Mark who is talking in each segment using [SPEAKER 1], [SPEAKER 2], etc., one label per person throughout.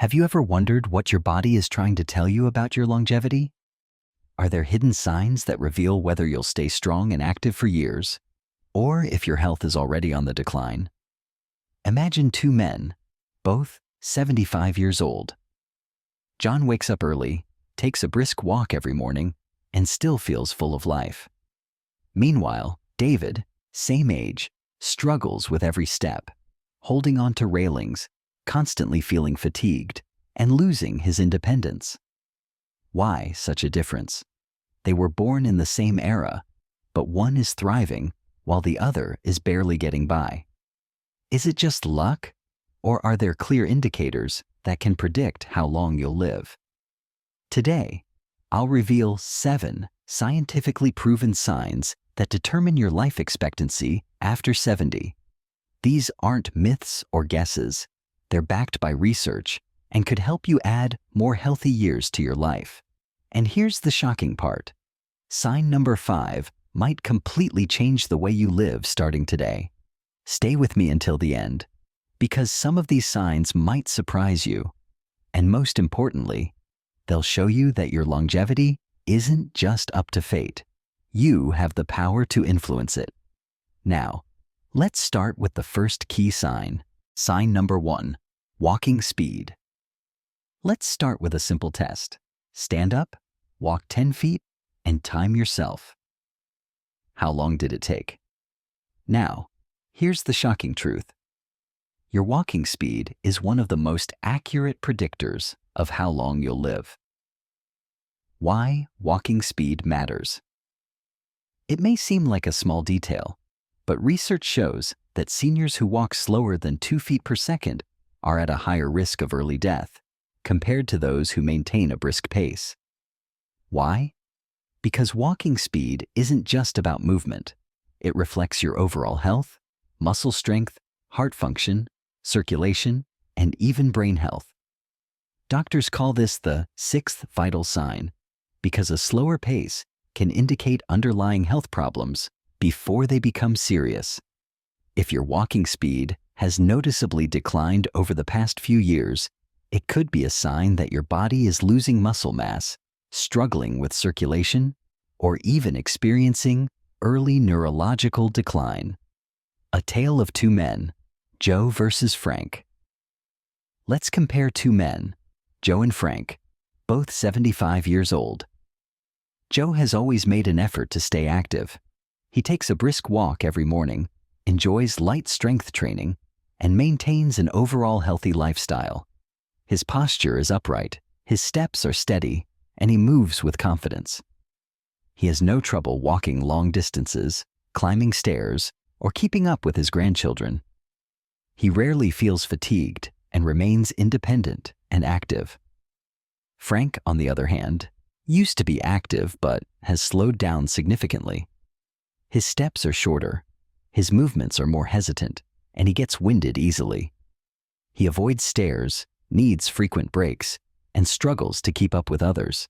[SPEAKER 1] Have you ever wondered what your body is trying to tell you about your longevity? Are there hidden signs that reveal whether you'll stay strong and active for years, or if your health is already on the decline? Imagine two men, both 75 years old. John wakes up early, takes a brisk walk every morning, and still feels full of life. Meanwhile, David, same age, struggles with every step, holding on to railings, constantly feeling fatigued, and losing his independence. Why such a difference? They were born in the same era, but one is thriving while the other is barely getting by. Is it just luck, or are there clear indicators that can predict how long you'll live? Today, I'll reveal 7 scientifically proven signs that determine your life expectancy after 70. These aren't myths or guesses. They're backed by research and could help you add more healthy years to your life. And here's the shocking part. Sign number 5 might completely change the way you live starting today. Stay with me until the end, because some of these signs might surprise you. And most importantly, they'll show you that your longevity isn't just up to fate. You have the power to influence it. Now, let's start with the first key sign. Sign number 1, walking speed. Let's start with a simple test. Stand up, walk 10 feet, and time yourself. How long did it take? Now, here's the shocking truth. Your walking speed is one of the most accurate predictors of how long you'll live. Why walking speed matters. It may seem like a small detail, but research shows that seniors who walk slower than 2 feet per second are at a higher risk of early death compared to those who maintain a brisk pace. Why? Because walking speed isn't just about movement. It reflects your overall health, muscle strength, heart function, circulation, and even brain health. Doctors call this the 6th vital sign because a slower pace can indicate underlying health problems before they become serious. If your walking speed has noticeably declined over the past few years, it could be a sign that your body is losing muscle mass, struggling with circulation, or even experiencing early neurological decline. A tale of two men, Joe versus Frank. Let's compare two men, Joe and Frank, both 75 years old. Joe has always made an effort to stay active. He takes a brisk walk every morning, enjoys light strength training, and maintains an overall healthy lifestyle. His posture is upright, his steps are steady, and he moves with confidence. He has no trouble walking long distances, climbing stairs, or keeping up with his grandchildren. He rarely feels fatigued and remains independent and active. Frank, on the other hand, used to be active but has slowed down significantly. His steps are shorter, his movements are more hesitant, and he gets winded easily. He avoids stairs, needs frequent breaks, and struggles to keep up with others.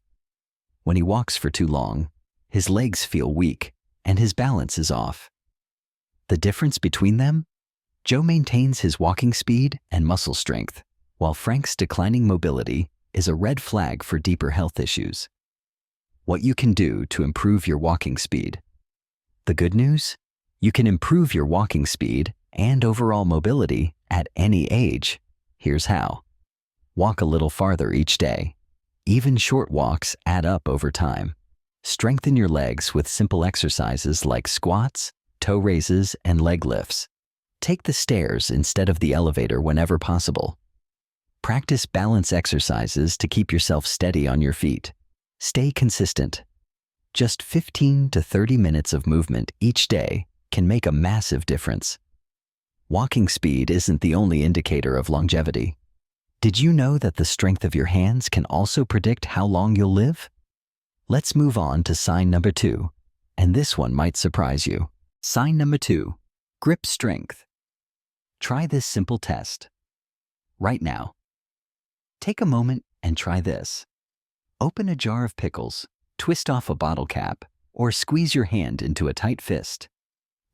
[SPEAKER 1] When he walks for too long, his legs feel weak and his balance is off. The difference between them? Joe maintains his walking speed and muscle strength, while Frank's declining mobility is a red flag for deeper health issues. What you can do to improve your walking speed. The good news? You can improve your walking speed and overall mobility at any age. Here's how. Walk a little farther each day. Even short walks add up over time. Strengthen your legs with simple exercises like squats, toe raises, and leg lifts. Take the stairs instead of the elevator whenever possible. Practice balance exercises to keep yourself steady on your feet. Stay consistent. Just 15 to 30 minutes of movement each day can make a massive difference. Walking speed isn't the only indicator of longevity. Did you know that the strength of your hands can also predict how long you'll live? Let's move on to sign number 2, and this one might surprise you. Sign number 2, grip strength. Try this simple test. Right now. Take a moment and try this. Open a jar of pickles, twist off a bottle cap, or squeeze your hand into a tight fist.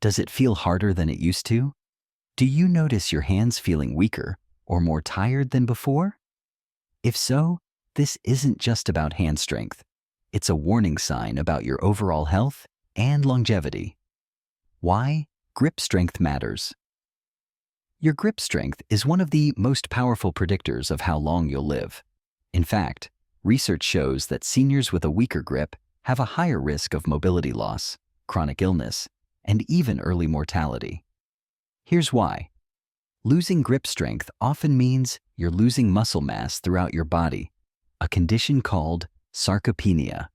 [SPEAKER 1] Does it feel harder than it used to? Do you notice your hands feeling weaker or more tired than before? If so, this isn't just about hand strength. It's a warning sign about your overall health and longevity. Why grip strength matters. Your grip strength is one of the most powerful predictors of how long you'll live. In fact, research shows that seniors with a weaker grip have a higher risk of mobility loss, chronic illness, and even early mortality. Here's why. Losing grip strength often means you're losing muscle mass throughout your body, a condition called sarcopenia.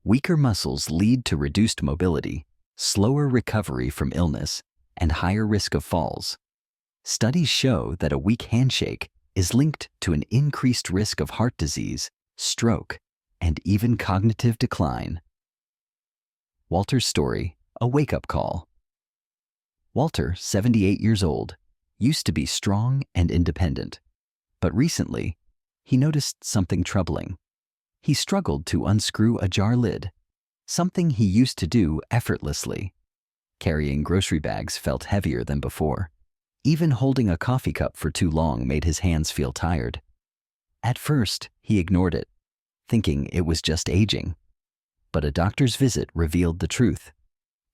[SPEAKER 1] Weaker muscles lead to reduced mobility, slower recovery from illness, and higher risk of falls. Studies show that a weak handshake is linked to an increased risk of heart disease, stroke, and even cognitive decline. Walter's story, a wake-up call. Walter, 78 years old, used to be strong and independent, but recently, he noticed something troubling. He struggled to unscrew a jar lid, something he used to do effortlessly. Carrying grocery bags felt heavier than before. Even holding a coffee cup for too long made his hands feel tired. At first, he ignored it, thinking it was just aging. But a doctor's visit revealed the truth.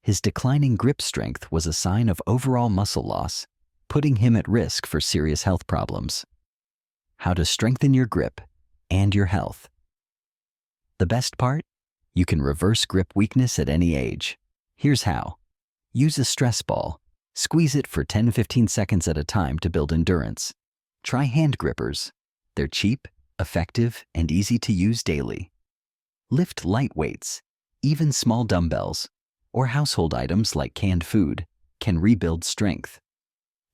[SPEAKER 1] His declining grip strength was a sign of overall muscle loss, putting him at risk for serious health problems. How to strengthen your grip and your health. The best part? You can reverse grip weakness at any age. Here's how. Use a stress ball. Squeeze it for 10-15 seconds at a time to build endurance. Try hand grippers. They're cheap, effective, and easy to use daily. Lift light weights. Even small dumbbells or household items like canned food can rebuild strength.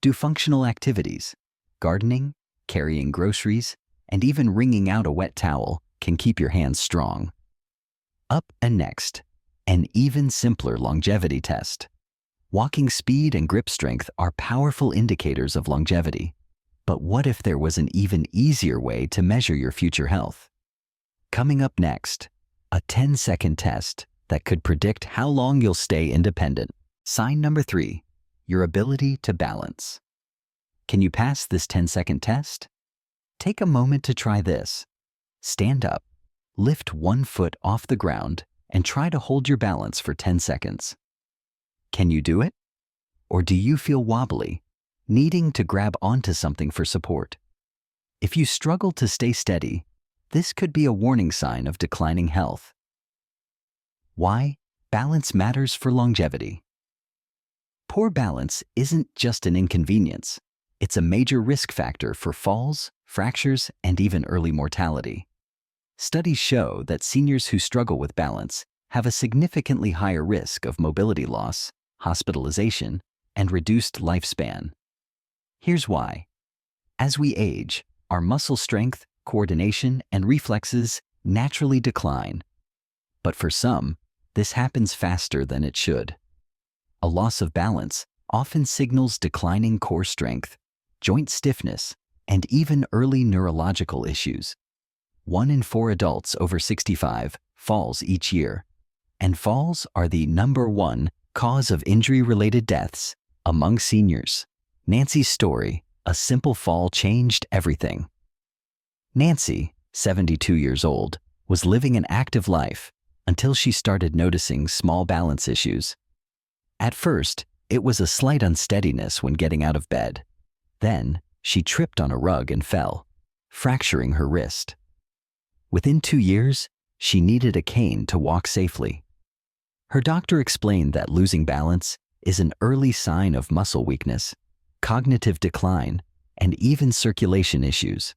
[SPEAKER 1] Do functional activities. Gardening, carrying groceries, and even wringing out a wet towel can keep your hands strong. Up and next, an even simpler longevity test. Walking speed and grip strength are powerful indicators of longevity. But what if there was an even easier way to measure your future health? Coming up next, a 10-second test that could predict how long you'll stay independent. Sign number 3, your ability to balance. Can you pass this 10-second test? Take a moment to try this. Stand up, lift one foot off the ground, and try to hold your balance for 10 seconds. Can you do it? Or do you feel wobbly, needing to grab onto something for support? If you struggle to stay steady, this could be a warning sign of declining health. Why balance matters for longevity. Poor balance isn't just an inconvenience. It's a major risk factor for falls, fractures, and even early mortality. Studies show that seniors who struggle with balance have a significantly higher risk of mobility loss, hospitalization, and reduced lifespan. Here's why. As we age, our muscle strength, coordination, and reflexes naturally decline. But for some, this happens faster than it should. A loss of balance often signals declining core strength, joint stiffness, and even early neurological issues. 1 in 4 adults over 65 falls each year, and falls are the #1 cause of injury-related deaths among seniors. Nancy's story, a simple fall changed everything. Nancy, 72 years old, was living an active life until she started noticing small balance issues. At first, it was a slight unsteadiness when getting out of bed. Then, she tripped on a rug and fell, fracturing her wrist. Within 2 years, she needed a cane to walk safely. Her doctor explained that losing balance is an early sign of muscle weakness, cognitive decline, and even circulation issues.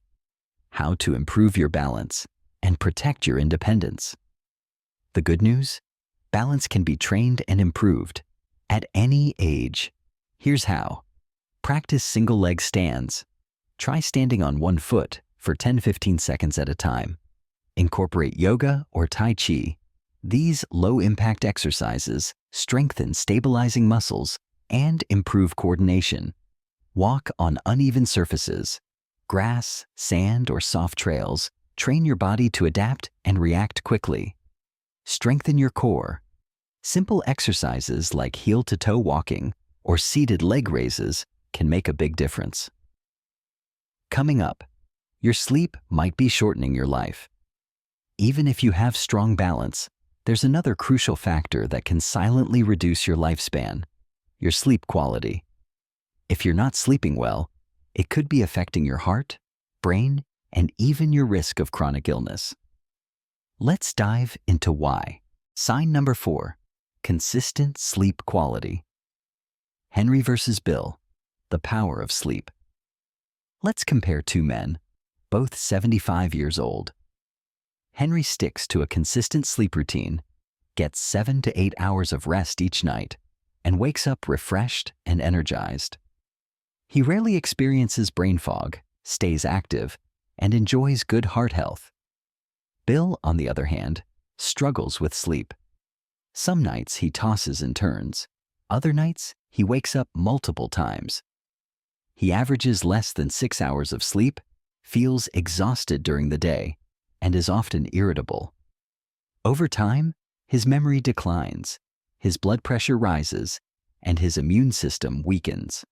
[SPEAKER 1] How to improve your balance and protect your independence. The good news? Balance can be trained and improved at any age. Here's how. Practice single leg stands. Try standing on one foot for 10-15 seconds at a time. Incorporate yoga or Tai Chi. These low-impact exercises strengthen stabilizing muscles and improve coordination. Walk on uneven surfaces. Grass, sand, or soft trails. Train your body to adapt and react quickly. Strengthen your core. Simple exercises like heel-to-toe walking or seated leg raises can make a big difference. Coming up, Your sleep might be shortening your life. Even if you have strong balance, there's another crucial factor that can silently reduce your lifespan: your sleep quality. If you're not sleeping well, it could be affecting your heart, brain, and even your risk of chronic illness. Let's dive into why. Sign number 4, consistent sleep quality. Henry versus Bill, the power of sleep. Let's compare two men, both 75 years old. Henry sticks to a consistent sleep routine, gets 7 to 8 hours of rest each night, and wakes up refreshed and energized. He rarely experiences brain fog, stays active, and enjoys good heart health. Bill, on the other hand, struggles with sleep. Some nights he tosses and turns. Other nights he wakes up multiple times. He averages less than 6 hours of sleep, feels exhausted during the day, and is often irritable. Over time, his memory declines, his blood pressure rises, and his immune system weakens.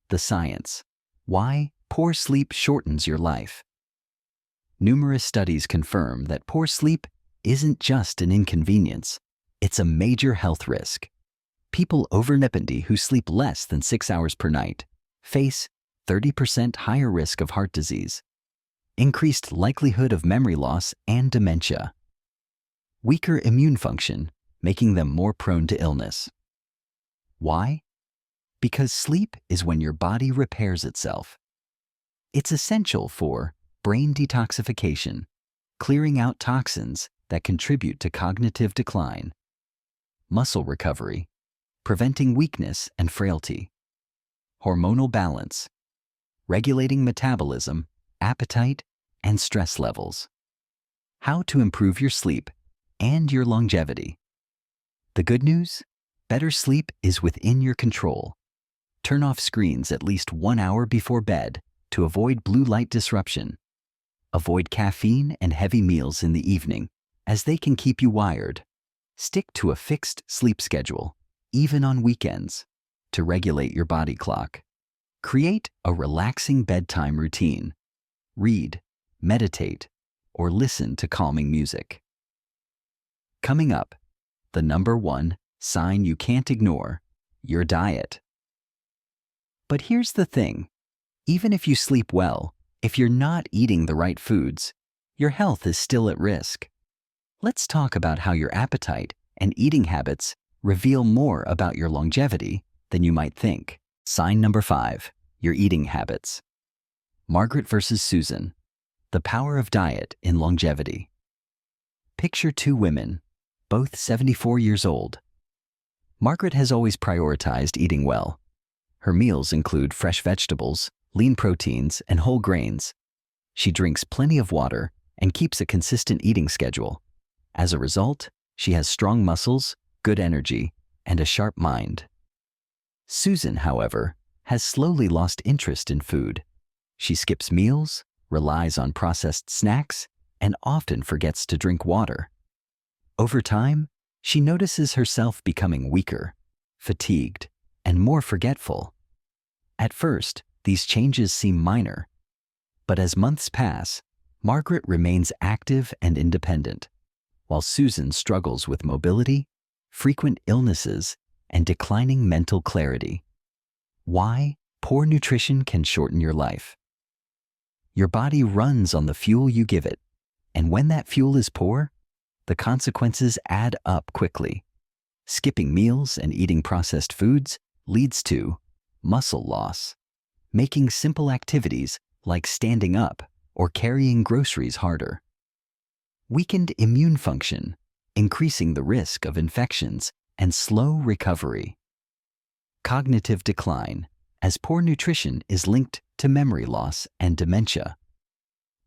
[SPEAKER 1] The science: why poor sleep shortens your life. Numerous studies confirm that poor sleep isn't just an inconvenience, it's a major health risk. People over 70 who sleep less than 6 hours per night face 30% higher risk of heart disease, increased likelihood of memory loss and dementia, weaker immune function, making them more prone to illness. Why? Because sleep is when your body repairs itself. It's essential for brain detoxification, clearing out toxins that contribute to cognitive decline, muscle recovery, preventing weakness and frailty, hormonal balance, regulating metabolism, appetite, and stress levels. How to improve your sleep and your longevity. The good news? Better sleep is within your control. Turn off screens at least 1 hour before bed to avoid blue light disruption. Avoid caffeine and heavy meals in the evening, as they can keep you wired. Stick to a fixed sleep schedule, even on weekends, to regulate your body clock. Create a relaxing bedtime routine. Read, meditate, or listen to calming music. Coming up, the number 1 sign you can't ignore: your diet. But here's the thing: even if you sleep well, if you're not eating the right foods, your health is still at risk. Let's talk about how your appetite and eating habits reveal more about your longevity than you might think. Sign number 5, your eating habits. Margaret versus Susan, the power of diet in longevity. Picture two women, both 74 years old. Margaret has always prioritized eating well. Her meals include fresh vegetables, lean proteins, and whole grains. She drinks plenty of water and keeps a consistent eating schedule. As a result, she has strong muscles, good energy, and a sharp mind. Susan, however, has slowly lost interest in food. She skips meals, relies on processed snacks, and often forgets to drink water. Over time, she notices herself becoming weaker, fatigued, and more forgetful. At first, these changes seem minor, but as months pass, Margaret remains active and independent, while Susan struggles with mobility, frequent illnesses, and declining mental clarity. Why poor nutrition can shorten your life. Your body runs on the fuel you give it, and when that fuel is poor, the consequences add up quickly. Skipping meals and eating processed foods leads to muscle loss, making simple activities like standing up or carrying groceries harder. Weakened immune function, increasing the risk of infections and slow recovery. Cognitive decline, as poor nutrition is linked to memory loss and dementia.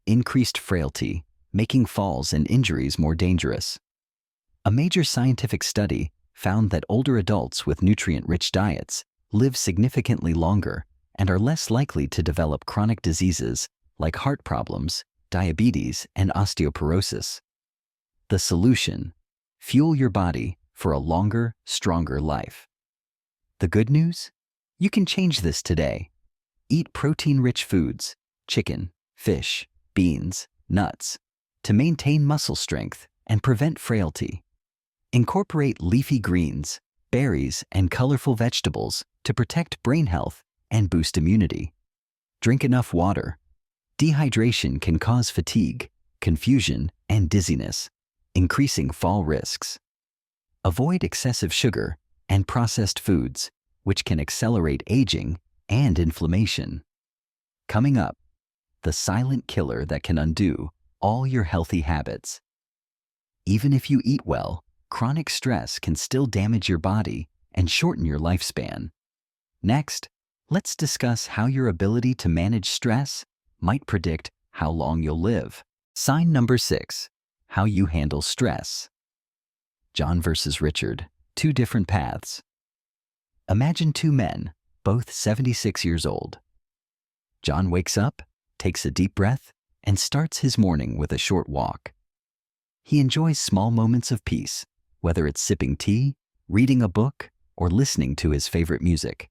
[SPEAKER 1] Increased frailty, making falls and injuries more dangerous. A major scientific study found that older adults with nutrient-rich diets live significantly longer and are less likely to develop chronic diseases like heart problems, diabetes, and osteoporosis. The solution: fuel your body for a longer, stronger life. The good news? You can change this today. Eat protein-rich foods: chicken, fish, beans, nuts, to maintain muscle strength and prevent frailty. Incorporate leafy greens, berries, and colorful vegetables to protect brain health and boost immunity. Drink enough water. Dehydration can cause fatigue, confusion, and dizziness, increasing fall risks. Avoid excessive sugar and processed foods, which can accelerate aging and inflammation. Coming up, the silent killer that can undo all your healthy habits. Even if you eat well, chronic stress can still damage your body and shorten your lifespan. Next, let's discuss how your ability to manage stress might predict how long you'll live. Sign number 6, how you handle stress. John versus Richard, two different paths. Imagine two men, both 76 years old. John wakes up, takes a deep breath, and starts his morning with a short walk. He enjoys small moments of peace, whether it's sipping tea, reading a book, or listening to his favorite music.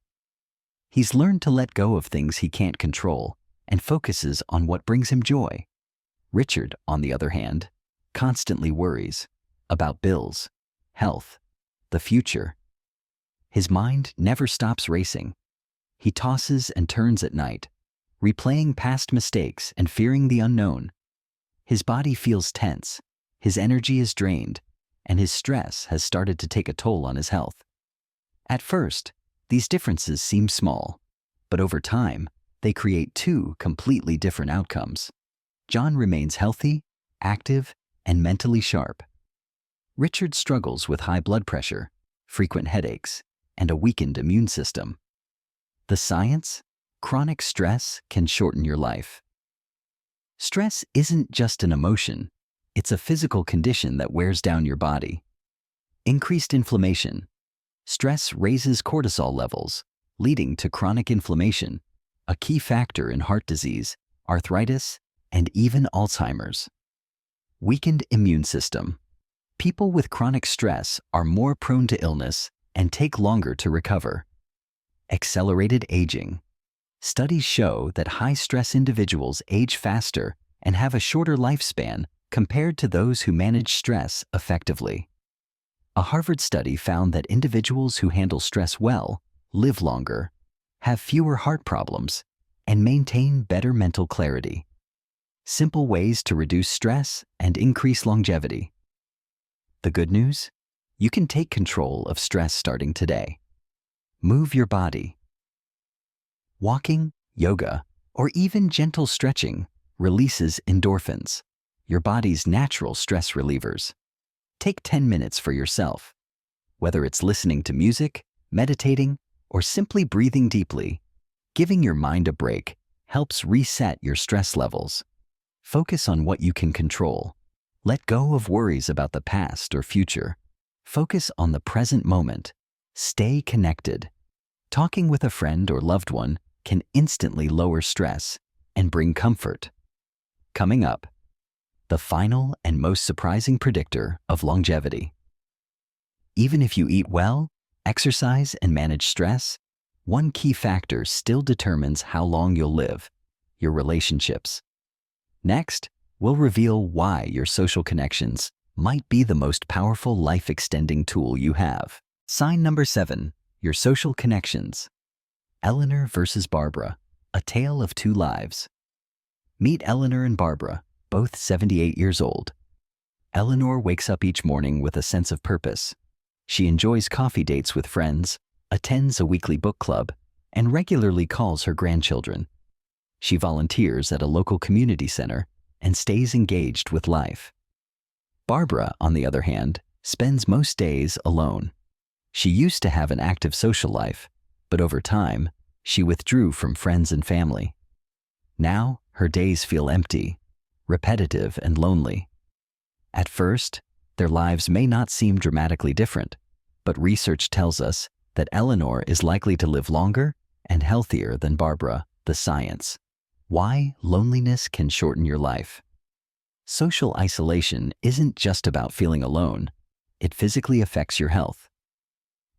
[SPEAKER 1] He's learned to let go of things he can't control and focuses on what brings him joy. Richard, on the other hand, constantly worries about bills, health, the future. His mind never stops racing. He tosses and turns at night, replaying past mistakes and fearing the unknown. His body feels tense, his energy is drained, and his stress has started to take a toll on his health. At first, these differences seem small, but over time, they create two completely different outcomes. John remains healthy, active, and mentally sharp. Richard struggles with high blood pressure, frequent headaches, and a weakened immune system. The science? Chronic stress can shorten your life. Stress isn't just an emotion, it's a physical condition that wears down your body. Increased inflammation. Stress raises cortisol levels, leading to chronic inflammation, a key factor in heart disease, arthritis, and even Alzheimer's. Weakened immune system. People with chronic stress are more prone to illness and take longer to recover. Accelerated aging. Studies show that high-stress individuals age faster and have a shorter lifespan compared to those who manage stress effectively. A Harvard study found that individuals who handle stress well live longer, have fewer heart problems, and maintain better mental clarity. Simple ways to reduce stress and increase longevity. The good news? You can take control of stress starting today. Move your body. Walking, yoga, or even gentle stretching releases endorphins, your body's natural stress relievers. Take 10 minutes for yourself. Whether it's listening to music, meditating, or simply breathing deeply, giving your mind a break helps reset your stress levels. Focus on what you can control. Let go of worries about the past or future. Focus on the present moment. Stay connected. Talking with a friend or loved one can instantly lower stress and bring comfort. Coming up, the final and most surprising predictor of longevity. Even if you eat well, exercise, and manage stress, one key factor still determines how long you'll live: your relationships. Next, we'll reveal why your social connections might be the most powerful life-extending tool you have. Sign number 7, your social connections. Eleanor versus Barbara, a tale of two lives. Meet Eleanor and Barbara, both 78 years old. Eleanor wakes up each morning with a sense of purpose. She enjoys coffee dates with friends, attends a weekly book club, and regularly calls her grandchildren. She volunteers at a local community center and stays engaged with life. Barbara, on the other hand, spends most days alone. She used to have an active social life, but over time, she withdrew from friends and family. Now, her days feel empty, repetitive, and lonely. At first, their lives may not seem dramatically different, but research tells us that Eleanor is likely to live longer and healthier than Barbara. The science. Why loneliness can shorten your life. Social isolation isn't just about feeling alone. It physically affects your health.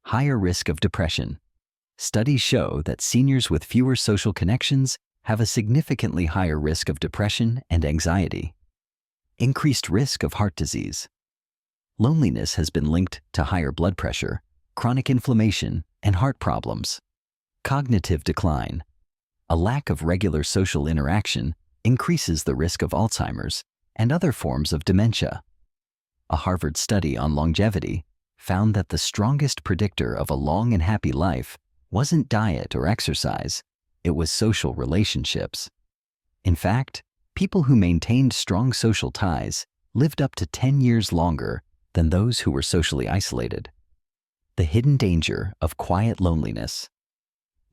[SPEAKER 1] Higher risk of depression. Studies show that seniors with fewer social connections have a significantly higher risk of depression and anxiety. Increased risk of heart disease. Loneliness has been linked to higher blood pressure, chronic inflammation, and heart problems. Cognitive decline. A lack of regular social interaction increases the risk of Alzheimer's and other forms of dementia. A Harvard study on longevity found that the strongest predictor of a long and happy life wasn't diet or exercise, it was social relationships. In fact, people who maintained strong social ties lived up to 10 years longer than those who were socially isolated. The hidden danger of quiet loneliness.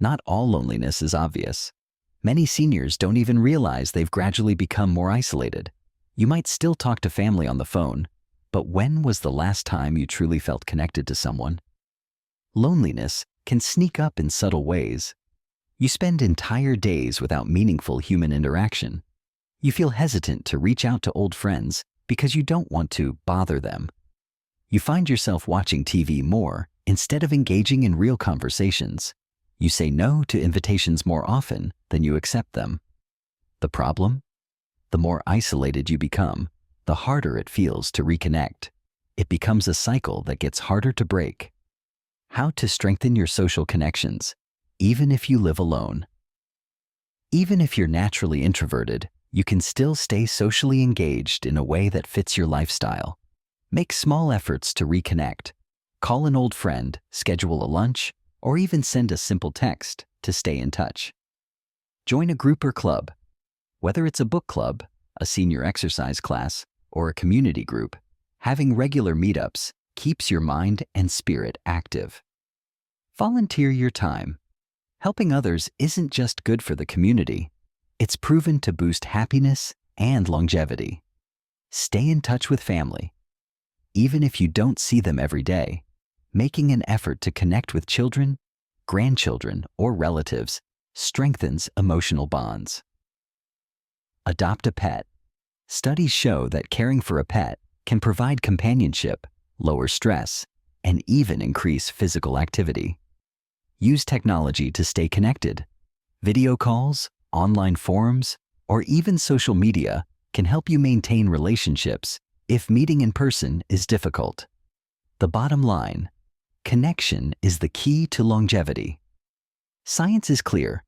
[SPEAKER 1] Not all loneliness is obvious. Many seniors don't even realize they've gradually become more isolated. You might still talk to family on the phone, but when was the last time you truly felt connected to someone? Loneliness can sneak up in subtle ways. You spend entire days without meaningful human interaction. You feel hesitant to reach out to old friends because you don't want to bother them. You find yourself watching TV more instead of engaging in real conversations. You say no to invitations more often than you accept them. The problem? The more isolated you become, the harder it feels to reconnect. It becomes a cycle that gets harder to break. How to strengthen your social connections, even if you live alone. Even if you're naturally introverted, you can still stay socially engaged in a way that fits your lifestyle. Make small efforts to reconnect. Call an old friend, schedule a lunch, or even send a simple text to stay in touch. Join a group or club. Whether it's a book club, a senior exercise class, or a community group, having regular meetups keeps your mind and spirit active. Volunteer your time. Helping others isn't just good for the community, it's proven to boost happiness and longevity. Stay in touch with family. Even if you don't see them every day, making an effort to connect with children, grandchildren, or relatives strengthens emotional bonds. Adopt a pet. Studies show that caring for a pet can provide companionship, lower stress, and even increase physical activity. Use technology to stay connected. Video calls, online forums, or even social media can help you maintain relationships if meeting in person is difficult. The bottom line: connection is the key to longevity. Science is clear.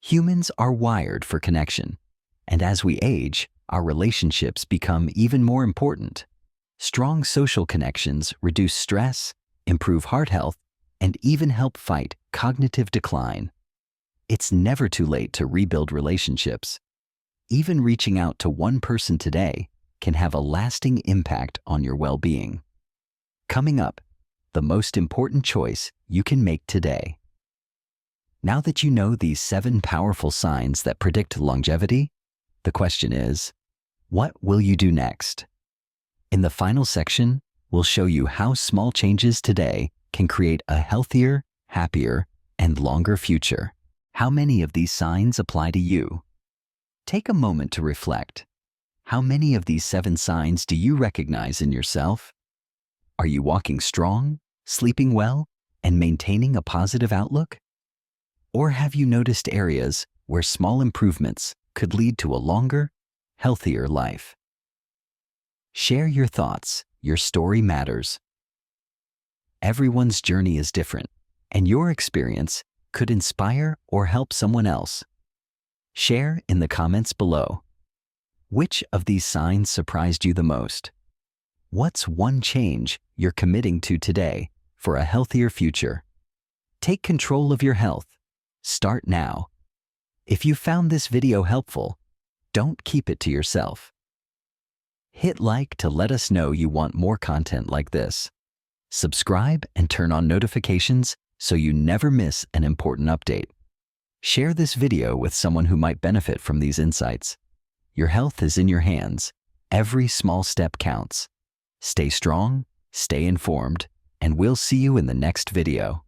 [SPEAKER 1] Humans are wired for connection, and as we age, our relationships become even more important. Strong social connections reduce stress, improve heart health, and even help fight cognitive decline. It's never too late to rebuild relationships. Even reaching out to one person today can have a lasting impact on your well-being. Coming up, the most important choice you can make today. Now that you know these 7 powerful signs that predict longevity, the question is, what will you do next? In the final section, we'll show you how small changes today can create a healthier, happier, and longer future. How many of these signs apply to you? Take a moment to reflect. How many of these 7 signs do you recognize in yourself? Are you walking strong, sleeping well, and maintaining a positive outlook? Or have you noticed areas where small improvements could lead to a longer, healthier life? Share your thoughts. Your story matters. Everyone's journey is different, and your experience could inspire or help someone else. Share in the comments below. Which of these signs surprised you the most? What's one change you're committing to today for a healthier future? Take control of your health. Start now. If you found this video helpful, don't keep it to yourself. Hit like to let us know you want more content like this. Subscribe and turn on notifications so you never miss an important update. Share this video with someone who might benefit from these insights. Your health is in your hands. Every small step counts. Stay strong, stay informed, and we'll see you in the next video.